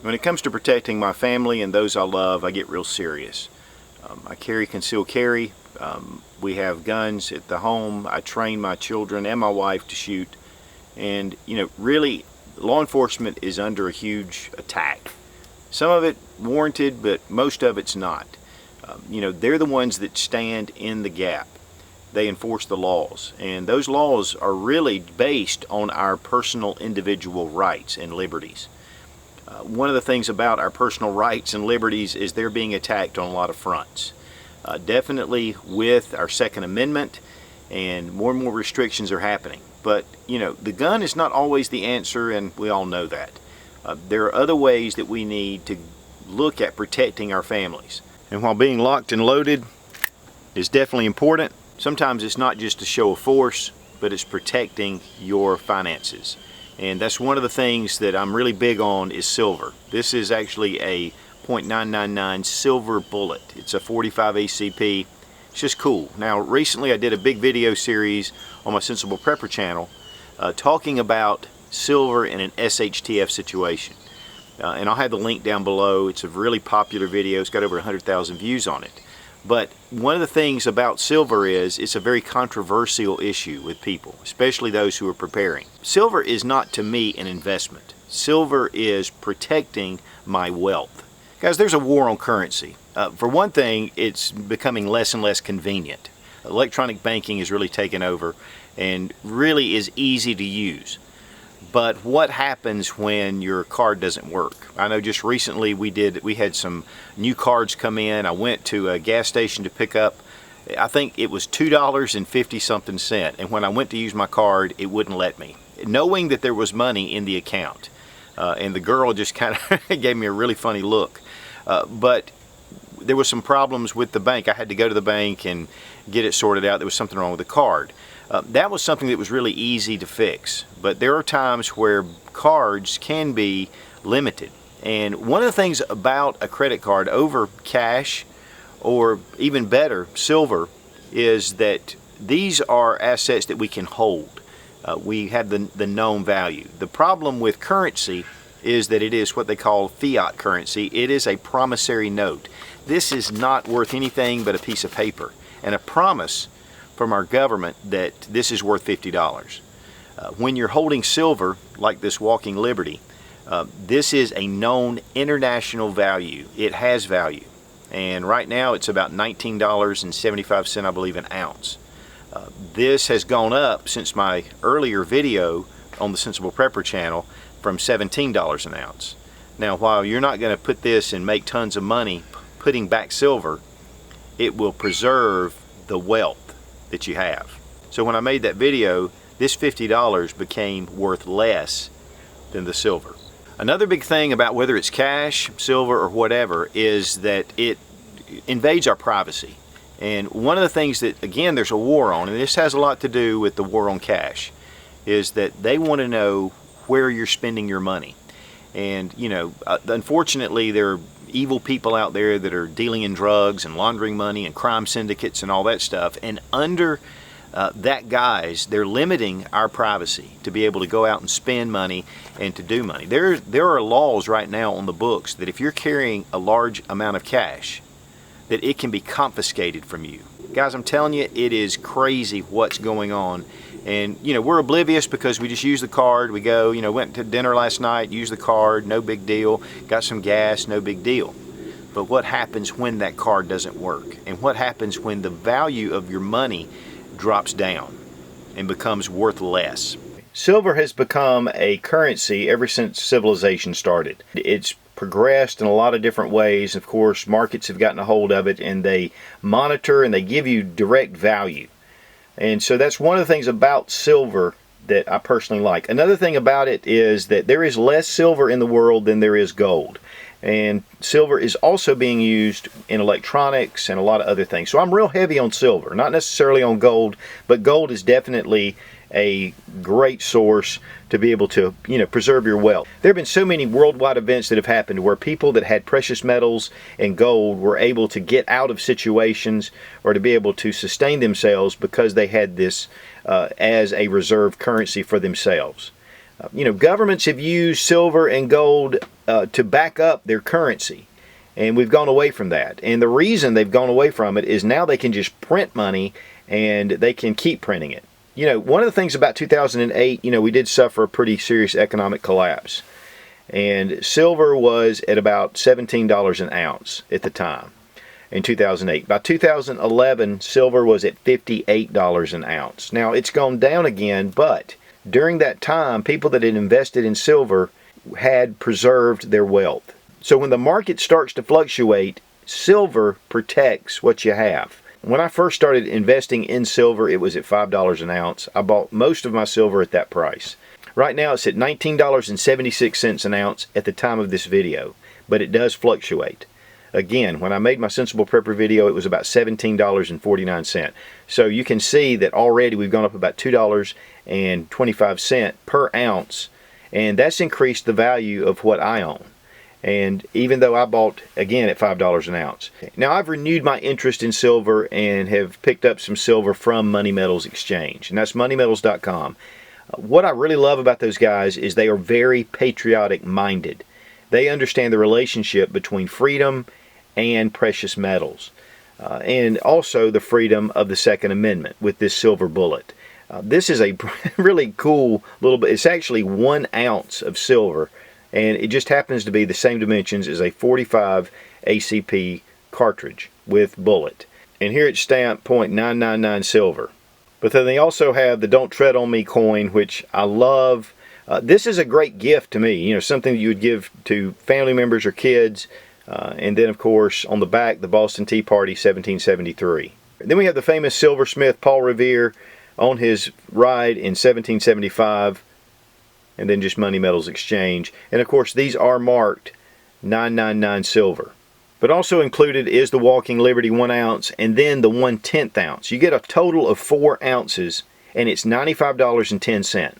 When it comes to protecting my family and those I love, I get real serious. I carry concealed carry. We have guns at the home. I train my children and my wife to shoot. And, really, law enforcement is under a huge attack. Some of it warranted, but most of it's not. They're the ones that stand in the gap. They enforce the laws, and those laws are really based on our personal individual rights and liberties. One of the things about our personal rights and liberties is they're being attacked on a lot of fronts. Definitely with our Second Amendment, and more restrictions are happening. But, the gun is not always the answer, and we all know that. There are other ways that we need to look at protecting our families. And while being locked and loaded is definitely important, sometimes it's not just a show of force, but it's protecting your finances. And that's one of the things that I'm really big on is silver. This is actually a .999 silver bullet. It's a 45 ACP. It's just cool. Now recently I did a big video series on my Sensible Prepper channel talking about silver in an SHTF situation. And I'll have the link down below. It's a really popular video. It's got over 100,000 views on it. But one of the things about silver is it's a very controversial issue with people, especially those who are preparing. Silver is not, to me, an investment. Silver is protecting my wealth. Guys, there's a war on currency. For one thing, it's becoming less and less convenient. Electronic banking is really taken over and really is easy to use. But what happens when your card doesn't work? I know just recently we had some new cards come in. I went to a gas station to pick up, I think it was $2.50 something, and when I went to use my card, it wouldn't let me, knowing that there was money in the account. And the girl just kind of gave me a really funny look. But there was some problems with the bank. I had to go to the bank and get it sorted out. There was something wrong with the card. That was something that was really easy to fix, but there are times where cards can be limited. And one of the things about a credit card over cash, or even better, silver, is that these are assets that we can hold. We have the known value. The problem with currency is that it is what they call fiat currency. It is a promissory note. This is not worth anything but a piece of paper and a promise from our government that this is worth $50. When you're holding silver, like this Walking Liberty, this is a known international value. It has value. And right now it's about $19.75, I believe, an ounce. This has gone up since my earlier video on the Sensible Prepper channel from $17 an ounce. Now, while you're not going to put this and make tons of money putting back silver, it will preserve the wealth that you have. So when I made that video, this $50 became worth less than the silver. Another big thing about whether it's cash, silver, or whatever is that it invades our privacy. And one of the things that, again, there's a war on, and this has a lot to do with the war on cash, is that they want to know where you're spending your money. And, unfortunately, there are evil people out there that are dealing in drugs and laundering money and crime syndicates and all that stuff. And under that guise, they're limiting our privacy to be able to go out and spend money and to do money. There are laws right now on the books that if you're carrying a large amount of cash, that it can be confiscated from you. Guys, I'm telling you, it is crazy what's going on. And, we're oblivious because we just use the card. We go, went to dinner last night, used the card, no big deal. Got some gas, no big deal. But what happens when that card doesn't work? And what happens when the value of your money drops down and becomes worth less? Silver has become a currency ever since civilization started. It's progressed in a lot of different ways. Of course, markets have gotten a hold of it and they monitor and they give you direct value. And so that's one of the things about silver that I personally like. Another thing about it is that there is less silver in the world than there is gold. And silver is also being used in electronics and a lot of other things. So I'm real heavy on silver, not necessarily on gold, but gold is definitely a great source to be able to, preserve your wealth. There have been so many worldwide events that have happened where people that had precious metals and gold were able to get out of situations or to be able to sustain themselves because they had this as a reserve currency for themselves. Governments have used silver and gold to back up their currency, and we've gone away from that. And the reason they've gone away from it is now they can just print money and they can keep printing it. One of the things about 2008, we did suffer a pretty serious economic collapse. And silver was at about $17 an ounce at the time in 2008. By 2011, silver was at $58 an ounce. Now, it's gone down again, but during that time, people that had invested in silver had preserved their wealth. So when the market starts to fluctuate, silver protects what you have. When I first started investing in silver, it was at $5 an ounce. I bought most of my silver at that price. Right now it's at $19.76 an ounce at the time of this video, but it does fluctuate. Again, when I made my Sensible Prepper video, it was about $17.49. So you can see that already we've gone up about $2.25 per ounce, and that's increased the value of what I own. And even though I bought, again, at $5 an ounce. Now, I've renewed my interest in silver and have picked up some silver from Money Metals Exchange, and that's moneymetals.com. What I really love about those guys is they are very patriotic-minded. They understand the relationship between freedom and precious metals, and also the freedom of the Second Amendment with this silver bullet. This is a really cool little bit. It's actually 1 ounce of silver, and it just happens to be the same dimensions as a 45 ACP cartridge with bullet. And here it's stamped .999 silver. But then they also have the Don't Tread on Me coin, which I love. This is a great gift to me, something that you would give to family members or kids. And then, of course, on the back, the Boston Tea Party, 1773. Then we have the famous silversmith Paul Revere on his ride in 1775. And then just Money Metals Exchange. And of course, these are marked 999 silver. But also included is the Walking Liberty 1 ounce and then the 1/10 ounce. You get a total of 4 ounces, and it's $95.10.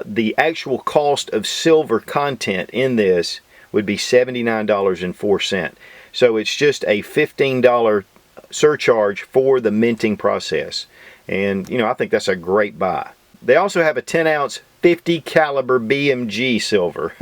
The actual cost of silver content in this would be $79.04. So it's just a $15 surcharge for the minting process. And, I think that's a great buy. They also have a 10 ounce 50 caliber BMG silver,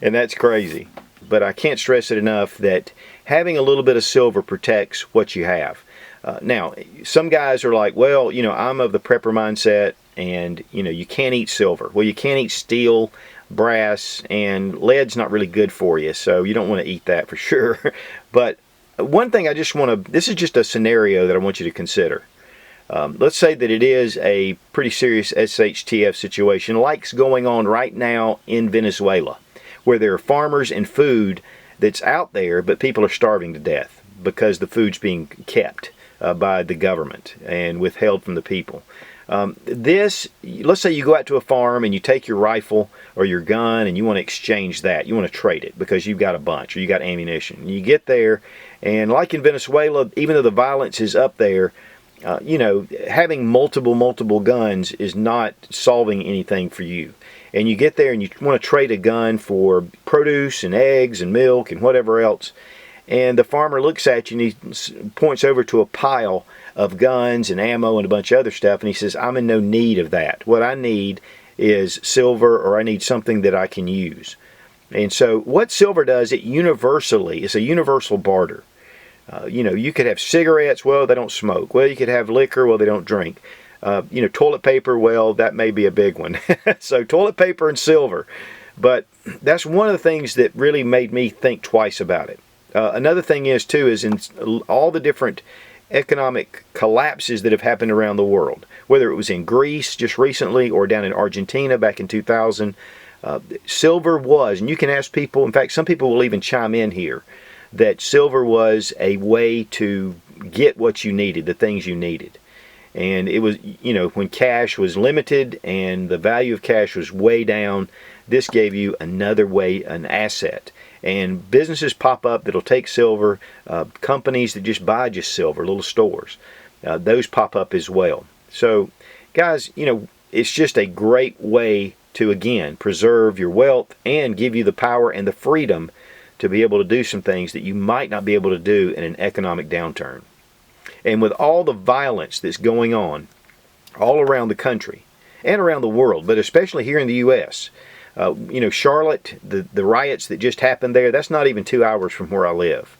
and that's crazy. But I can't stress it enough that having a little bit of silver protects what you have. Now, some guys are like, well, I'm of the prepper mindset, and, you can't eat silver. Well, you can't eat steel, brass, and lead's not really good for you, so you don't want to eat that for sure. But one thing this is just a scenario that I want you to consider. Let's say that it is a pretty serious SHTF situation like's going on right now in Venezuela, where there are farmers and food that's out there, but people are starving to death because the food's being kept by the government and withheld from the people. Let's say you go out to a farm and you take your rifle or your gun and you want to exchange that. You want to trade it because you've got a bunch or you got ammunition. You get there, and like in Venezuela, even though the violence is up there, having multiple guns is not solving anything for you. And you get there and you want to trade a gun for produce and eggs and milk and whatever else. And the farmer looks at you and he points over to a pile of guns and ammo and a bunch of other stuff. And he says, I'm in no need of that. What I need is silver, or I need something that I can use. And so what silver does, it's a universal barter. You could have cigarettes, well, they don't smoke. Well, you could have liquor, well, they don't drink. Toilet paper, well, that may be a big one. So toilet paper and silver. But that's one of the things that really made me think twice about it. Another thing is in all the different economic collapses that have happened around the world, whether it was in Greece just recently or down in Argentina back in 2000, silver was, and you can ask people, in fact, some people will even chime in here, that silver was a way to get what you needed, the things you needed. And it was, when cash was limited and the value of cash was way down, this gave you another way, an asset. And businesses pop up that'll take silver, companies that just buy just silver, little stores, those pop up as well. So, guys, it's just a great way to, again, preserve your wealth and give you the power and the freedom to be able to do some things that you might not be able to do in an economic downturn. And with all the violence that's going on all around the country, and around the world, but especially here in the U.S. Charlotte, the riots that just happened there, that's not even 2 hours from where I live.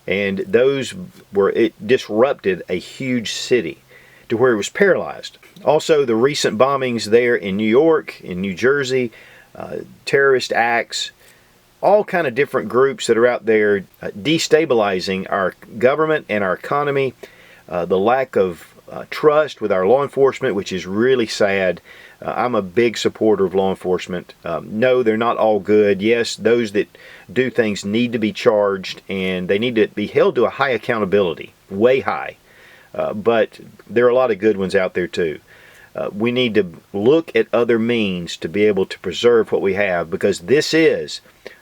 And it disrupted a huge city to where it was paralyzed. Also, the recent bombings there in New York, in New Jersey, terrorist acts, all kind of different groups that are out there destabilizing our government and our economy, the lack of trust with our law enforcement, which is really sad. I'm a big supporter of law enforcement. No, they're not all good. Yes, those that do things need to be charged, and they need to be held to a high accountability, way high. But there are a lot of good ones out there too. We need to look at other means to be able to preserve what we have, because this is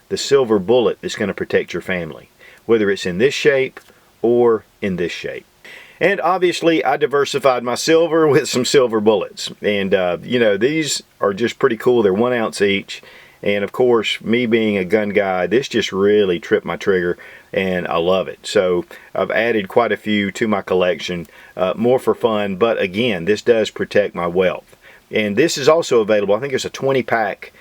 the silver bullet that's going to protect your family, whether it's in this shape or in this shape. And obviously, I diversified my silver with some silver bullets. And, these are just pretty cool. They're 1 ounce each. And, of course, me being a gun guy, this just really tripped my trigger, and I love it. So I've added quite a few to my collection, more for fun. But, again, this does protect my wealth. And this is also available. I think it's a 20-pack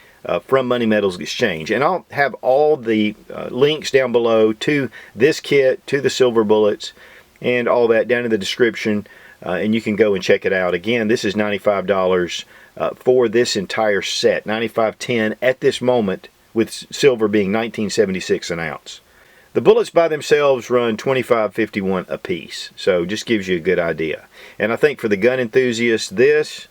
from Money Metals Exchange. And I'll have all the links down below to this kit, to the silver bullets, and all that down in the description, and you can go and check it out. Again, this is $95 for this entire set, $95.10 at this moment, with silver being $19.76 an ounce. The bullets by themselves run $25.51 a piece, so just gives you a good idea. And I think for the gun enthusiast, this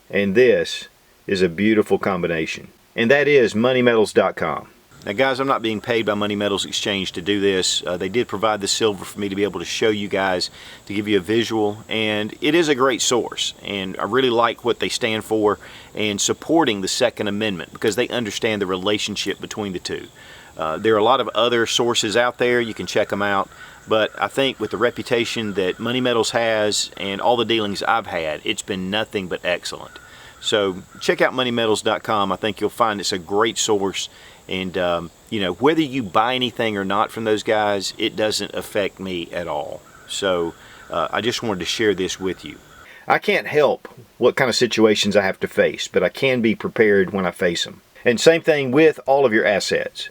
and this is a beautiful combination. And that is moneymetals.com. Now guys, I'm not being paid by Money Metals Exchange to do this. They did provide the silver for me to be able to show you guys, to give you a visual, and it is a great source. And I really like what they stand for and supporting the Second Amendment, because they understand the relationship between the two. There are a lot of other sources out there. You can check them out. But I think with the reputation that Money Metals has and all the dealings I've had, it's been nothing but excellent. So check out moneymetals.com. I think you'll find it's a great source. And, whether you buy anything or not from those guys, it doesn't affect me at all. So I just wanted to share this with you. I can't help what kind of situations I have to face, but I can be prepared when I face them. And same thing with all of your assets.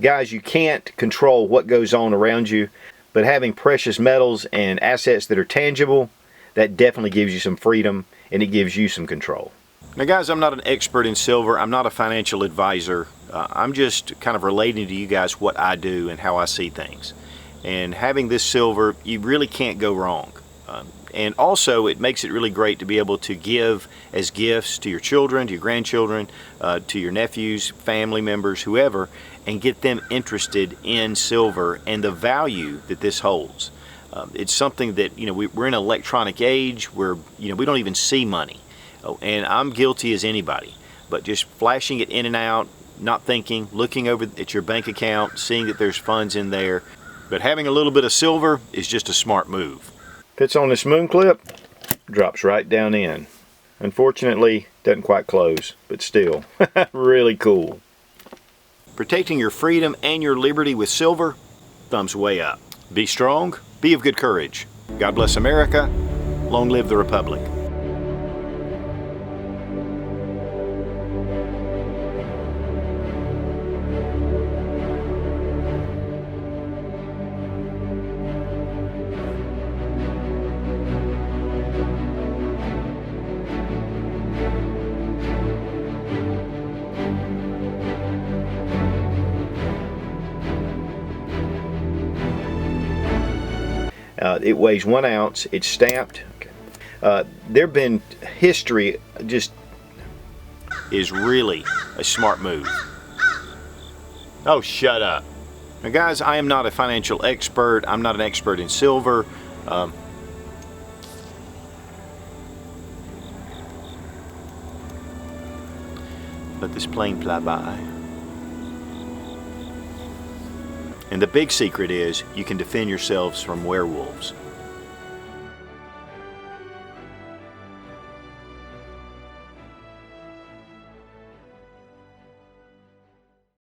Guys, you can't control what goes on around you, but having precious metals and assets that are tangible, that definitely gives you some freedom, and it gives you some control. Now guys, I'm not an expert in silver. I'm not a financial advisor. I'm just kind of relating to you guys what I do and how I see things. And having this silver, you really can't go wrong. And also, it makes it really great to be able to give as gifts to your children, to your grandchildren, to your nephews, family members, whoever, and get them interested in silver and the value that this holds. It's something that, we're in an electronic age where, we don't even see money. And I'm guilty as anybody, but just flashing it in and out, not thinking, looking over at your bank account, seeing that there's funds in there. But having a little bit of silver is just a smart move. Fits on this moon clip, drops right down in. Unfortunately, doesn't quite close, but still, really cool. Protecting your freedom and your liberty with silver, thumbs way up. Be strong, be of good courage. God bless America, long live the Republic. It weighs 1 ounce. It's stamped. Okay. There have been history just is really a smart move. Oh, shut up. Now, guys, I am not a financial expert. I'm not an expert in silver. Let this plane fly by. And the big secret is you can defend yourselves from werewolves.